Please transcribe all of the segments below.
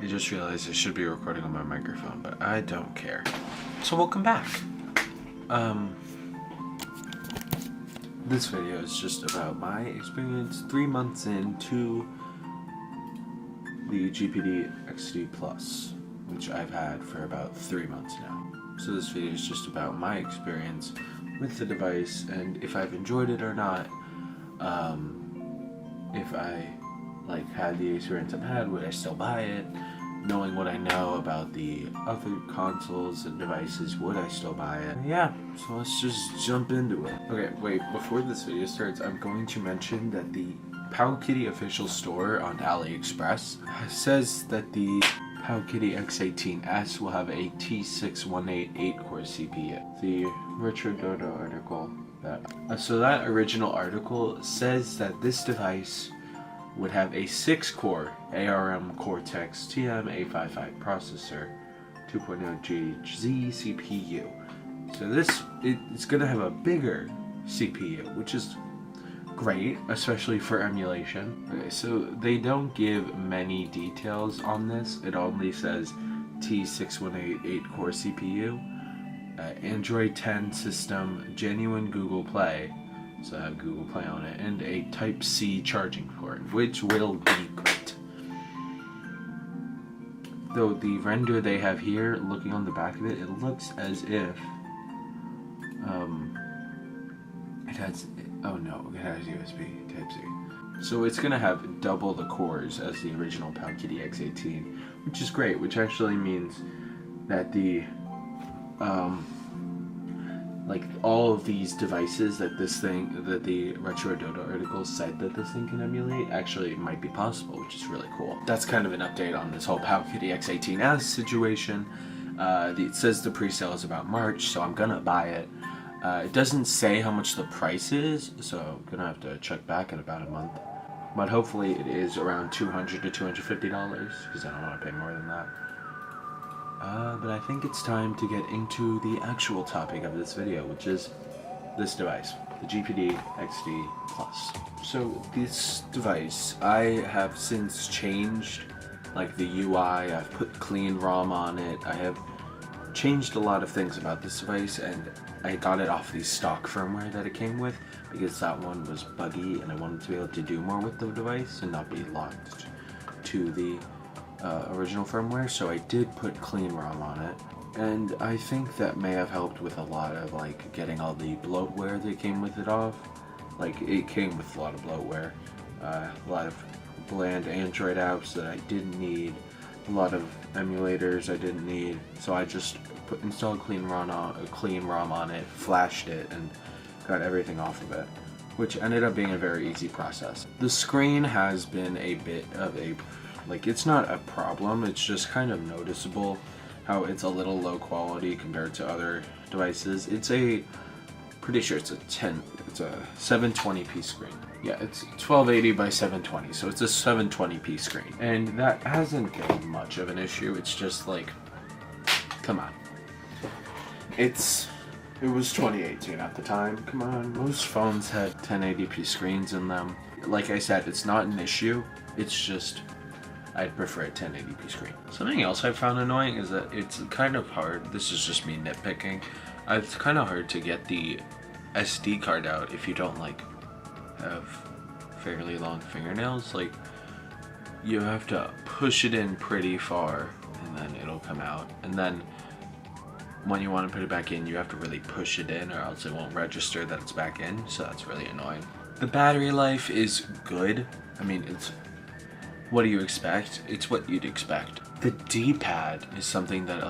I just realized I should be recording on my microphone, but I don't care. So welcome back. This video is just about my experience 3 months into the GPD XD Plus, which I've had for about 3 months now. So this video is just about my experience with the device and if I've enjoyed it or not. If I had the experience I've had, would I still buy it? Knowing what I know about the other consoles and devices, would I still buy it? Yeah, so let's just jump into it. Okay, wait, before this video starts, I'm going to mention that the Powkiddy official store on AliExpress says that the Powkiddy X18S will have a T618 8-core CPU. The Retro Dodo article, so that original article says that this device would have a 6-core ARM Cortex TM-855 processor, 2.0 GHz CPU. So it's going to have a bigger CPU, which is great, especially for emulation. Okay, so they don't give many details on this. It only says T618 8-core CPU, Android 10 system, genuine Google Play, so I have Google Play on it, and a Type-C charging port, which will be great. Though the render they have here, looking on the back of it, it looks as if it has, oh no, it has USB Type-C. So it's going to have double the cores as the original Powkiddy X18, which is great, which actually means that the all of these devices that the Retro Dodo article said that this thing can emulate actually might be possible, which is really cool. That's kind of an update on this whole Powkiddy X18S situation. It says the pre-sale is about March, so I'm gonna buy it. It doesn't say how much the price is, so I'm gonna have to check back in about a month. But hopefully it is around $200 to $250, because I don't want to pay more than that. But I think it's time to get into the actual topic of this video, which is this device, the GPD XD Plus. So this device, I have since changed the UI, I've put clean ROM on it, I have changed a lot of things about this device, and I got it off the stock firmware that it came with because that one was buggy and I wanted to be able to do more with the device and not be locked to the original firmware, so I did put clean ROM on it, and I think that may have helped with a lot of getting all the bloatware that came with it off. It came with a lot of bloatware, a lot of bland Android apps that I didn't need, a lot of emulators I didn't need, so I just installed clean ROM on it, flashed it, and got everything off of it, which ended up being a very easy process. The screen has been a bit of a it's not a problem, it's just kind of noticeable how it's a little low quality compared to other devices. Pretty sure it's a 720p screen. Yeah, it's 1280 by 720, so it's a 720p screen. And that hasn't been much of an issue, it's just come on. It was 2018 at the time, come on. Most phones had 1080p screens in them. Like I said, it's not an issue, it's just I'd prefer a 1080p screen. Something else I found annoying is that it's kind of hard, this is just me nitpicking, it's kind of hard to get the SD card out if you don't have fairly long fingernails. You have to push it in pretty far and then it'll come out, and then when you want to put it back in you have to really push it in or else it won't register that it's back in, so that's really annoying. The battery life is good. I mean, what do you expect? It's what you'd expect. The D-pad is something that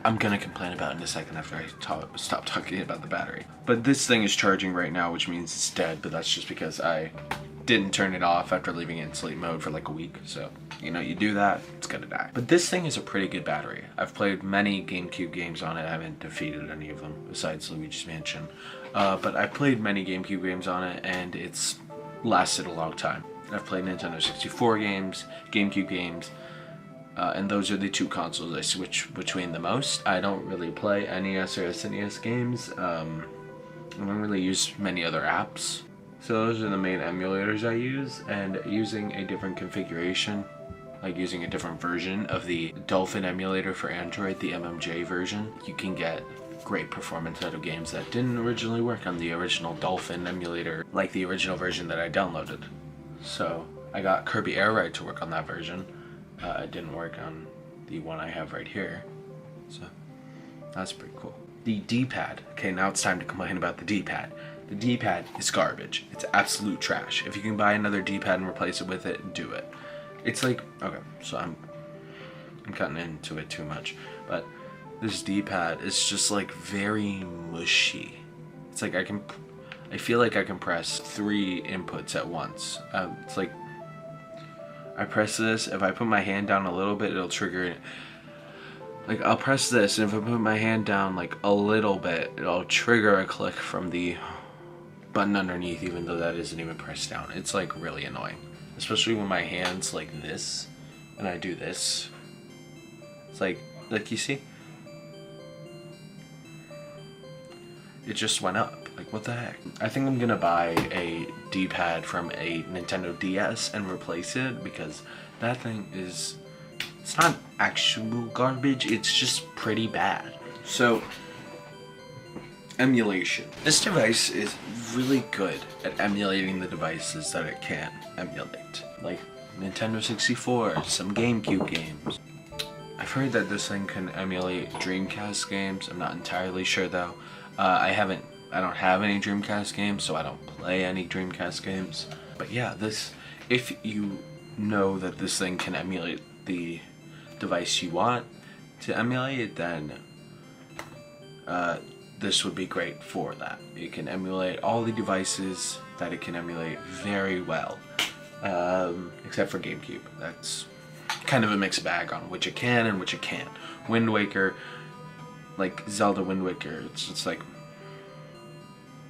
I'm gonna complain about in a second after I stop talking about the battery. But this thing is charging right now, which means it's dead, but that's just because I didn't turn it off after leaving it in sleep mode for a week, so you do that, it's gonna die. But this thing is a pretty good battery. I've played many GameCube games on it. I haven't defeated any of them besides Luigi's Mansion, but I've played many GameCube games on it and it's lasted a long time. I've played Nintendo 64 games, GameCube games, and those are the two consoles I switch between the most. I don't really play NES or SNES games. I don't really use many other apps. So those are the main emulators I use, and using a different configuration like using a different version of the Dolphin emulator for Android, the MMJ version, you can get great performance out of games that didn't originally work on the original Dolphin emulator, like the original version that I downloaded. So I got Kirby Air Ride to work on that version. It didn't work on the one I have right here, so that's pretty cool. The D-pad. Okay, now it's time to complain about the D-pad. The D-pad is garbage. It's absolute trash. If you can buy another D-pad and replace it with it, do it. It's like, okay, so I'm cutting into it too much, but this D-pad is just like very mushy. It's like I feel like I can press 3 inputs at once. It's like I press this, if I put my hand down a little bit, it'll trigger it. Like I'll press this, and if I put my hand down like a little bit, it'll trigger a click from the button underneath, even though that isn't even pressed down. It's like really annoying, especially when my hand's like this and I do this. It's like you see, it just went up. Like, what the heck? I think I'm gonna buy a D-pad from a Nintendo DS and replace it, because that thing is, it's not actual garbage, it's just pretty bad. So, emulation. This device is really good at emulating the devices that it can emulate, like Nintendo 64, some GameCube games. I've heard that this thing can emulate Dreamcast games. I'm not entirely sure though. I don't have any Dreamcast games, so I don't play any Dreamcast games. But yeah, if you know that this thing can emulate the device you want to emulate, then this would be great for that. It can emulate all the devices that it can emulate very well, except for GameCube. That's kind of a mixed bag on which it can and which it can't. Wind Waker, like Zelda Wind Waker, it's just like,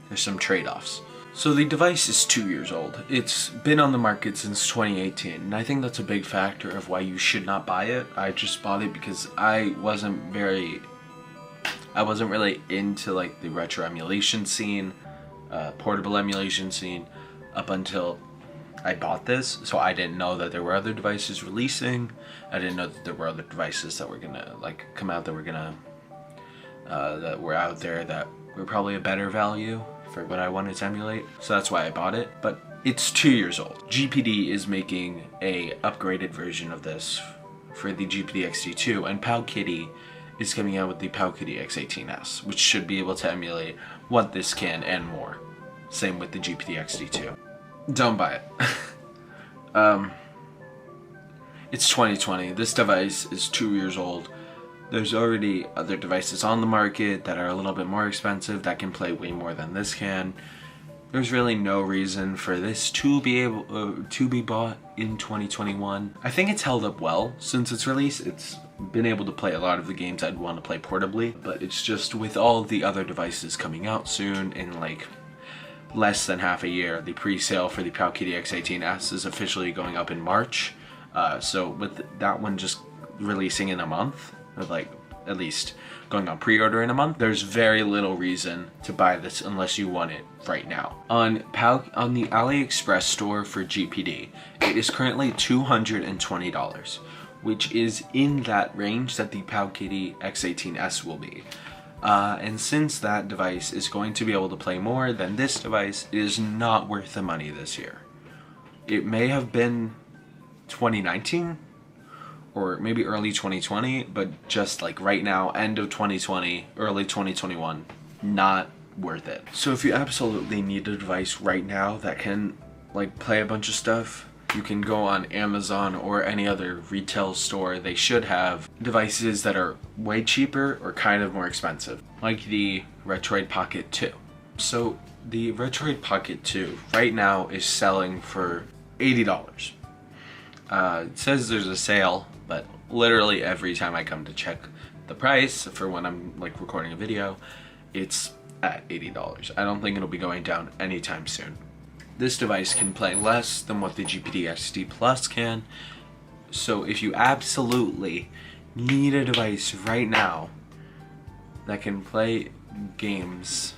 there's some trade-offs. So the device is 2 years old. It's been on the market since 2018, and I think that's a big factor of why you should not buy it. I just bought it because I wasn't really into like the retro emulation scene, portable emulation scene, up until I bought this. So I didn't know that there were other devices releasing. I didn't know that there were other devices that were gonna like come out that were out there that were probably a better value for what I wanted to emulate. So that's why I bought it. But it's 2 years old. GPD is making a upgraded version of this for the GPD X-T2, and Powkiddy is coming out with the Powkiddy X18S, which should be able to emulate what this can and more. Same with the GPD X-T2. Don't buy it. It's 2020. This device is 2 years old. There's already other devices on the market that are a little bit more expensive that can play way more than this can. There's really no reason for this to be able to be bought in 2021. I think it's held up well since its release. It's been able to play a lot of the games I'd want to play portably, but it's just with all the other devices coming out soon in like less than half a year. The pre-sale for the Powkiddy X18S is officially going up in March. So with that one just releasing in a month, or like at least going on pre-order in a month, there's very little reason to buy this unless you want it right now. On the AliExpress store for GPD, it is currently $220, which is in that range that the Powkiddy X18S will be. And since that device is going to be able to play more than this device, it is not worth the money this year. It may have been 2019 or maybe early 2020, but just like right now, end of 2020, early 2021, not worth it. So if you absolutely need a device right now that can like play a bunch of stuff, you can go on Amazon or any other retail store. They should have devices that are way cheaper or kind of more expensive, like the Retroid Pocket 2. So the Retroid Pocket 2 right now is selling for $80. It says there's a sale, but literally every time I come to check the price for when I'm like recording a video, it's at $80. I don't think it'll be going down anytime soon. This device can play less than what the GPD XD Plus can, so if you absolutely need a device right now that can play games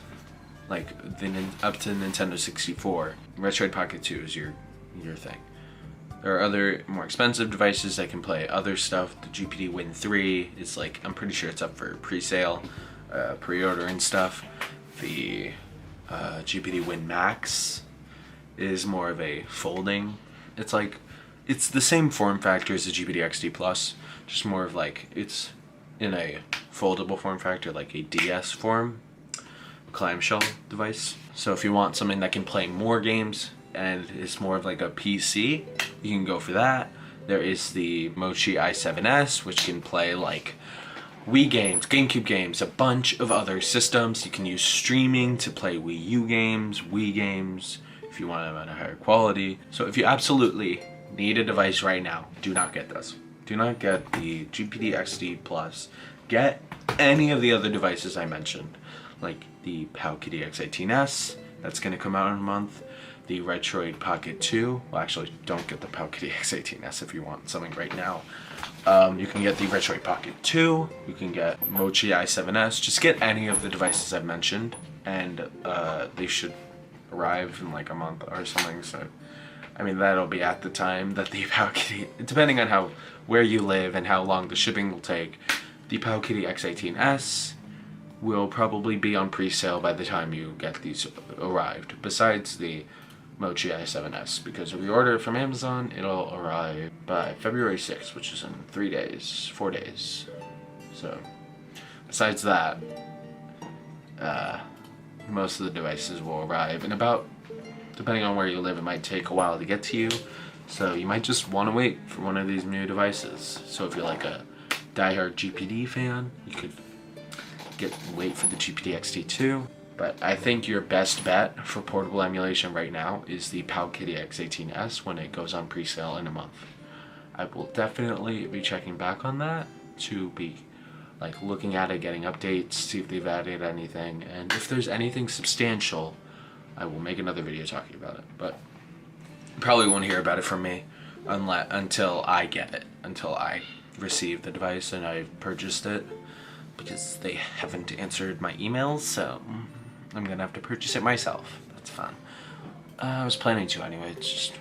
like up to Nintendo 64, Retroid Pocket 2 is your thing. There are other more expensive devices that can play other stuff. The GPD Win 3 is like, I'm pretty sure it's up for pre-sale, pre-order and stuff. The GPD Win Max is more of a folding. It's the same form factor as the GPD XD Plus, just more of like, it's in a foldable form factor, like a DS form clamshell device. So if you want something that can play more games and is more of like a PC, you can go for that. There is the Mochi i7S, which can play like Wii games, GameCube games, a bunch of other systems. You can use streaming to play Wii U games, Wii games, if you want them at a higher quality. So if you absolutely need a device right now, do not get this. Do not get the GPD XD Plus. Get any of the other devices I mentioned, like the Powkiddy X18S, that's going to come out in a month. The Retroid Pocket 2. Well, actually, don't get the Powkiddy X18S if you want something right now. You can get the Retroid Pocket 2. You can get Mochi i7S. Just get any of the devices I've mentioned, and they should arrive in like a month or something. So, I mean, that'll be at the time that the Powkiddy, depending on where you live and how long the shipping will take, the Powkiddy X18S will probably be on pre-sale by the time you get these arrived, besides the Mochi i7S, because if you order it from Amazon, it'll arrive by February 6th, which is in 4 days. So, besides that, most of the devices will arrive in about, depending on where you live, it might take a while to get to you, so you might just want to wait for one of these new devices. So if you're like a diehard GPD fan, you could wait for the GPD XT2. But I think your best bet for portable emulation right now is the Powkiddy X18S when it goes on pre-sale in a month. I will definitely be checking back on that to be like looking at it, getting updates, see if they've added anything, and if there's anything substantial, I will make another video talking about it. But you probably won't hear about it from me until I get it, until I receive the device and I've purchased it, because they haven't answered my emails, so I'm gonna have to purchase it myself. That's fun. I was planning to anyway, it's just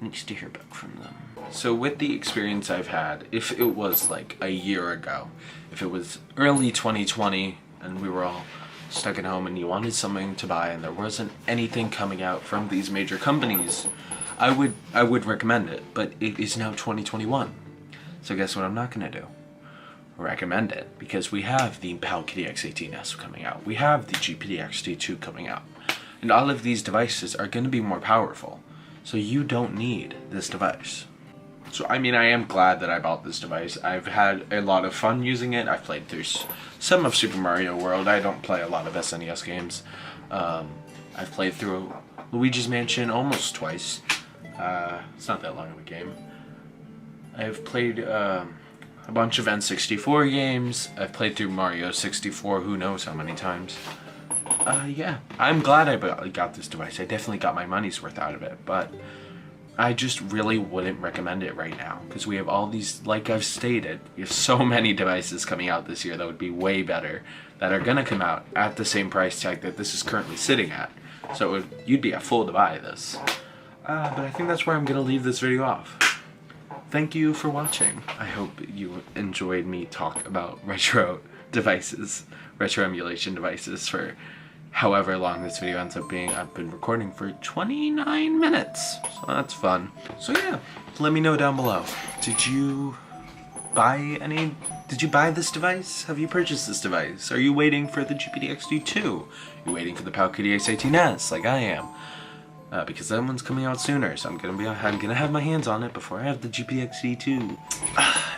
needs to hear back from them. So with the experience I've had, if it was like a year ago, if it was early 2020 and we were all stuck at home and you wanted something to buy and there wasn't anything coming out from these major companies, I would recommend it, but it is now 2021. So guess what I'm not gonna do? Recommend it, because we have the Powkiddy X18S coming out, we have the GPD XT2 coming out, and all of these devices are going to be more powerful, so you don't need this device. So I mean, I am glad that I bought this device. I've had a lot of fun using it. I've played through some of Super Mario World. I don't play a lot of SNES games. I've played through Luigi's Mansion almost twice. It's not that long of a game. I've played a bunch of N64 games. I've played through Mario 64 who knows how many times. Yeah, I'm glad I got this device. I definitely got my money's worth out of it, but I just really wouldn't recommend it right now, because we have all these, like I've stated, we have so many devices coming out this year that would be way better, that are gonna come out at the same price tag that this is currently sitting at. So you'd be a fool to buy this. But I think that's where I'm gonna leave this video off. Thank you for watching. I hope you enjoyed me talk about retro devices, retro emulation devices, for however long this video ends up being. I've been recording for 29 minutes, so that's fun. So yeah, let me know down below. Did you buy this device? Have you purchased this device? Are you waiting for the GPD XD2? Are you waiting for the Powkiddy X18S like I am? Because that one's coming out sooner, so I'm gonna have my hands on it before I have the GPD XD2.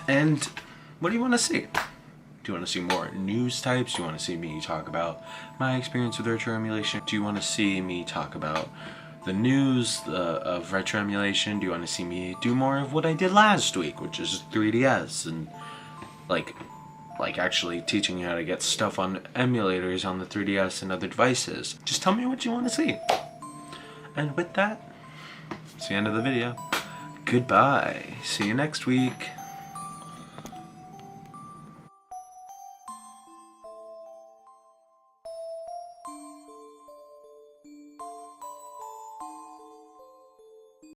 And what do you want to see? Do you want to see more news types? Do you want to see me talk about my experience with retro emulation? Do you want to see me talk about the news of retro emulation? Do you want to see me do more of what I did last week, which is 3DS, and like actually teaching you how to get stuff on emulators on the 3DS and other devices? Just tell me what you want to see. And with that, it's the end of the video. Goodbye. See you next week.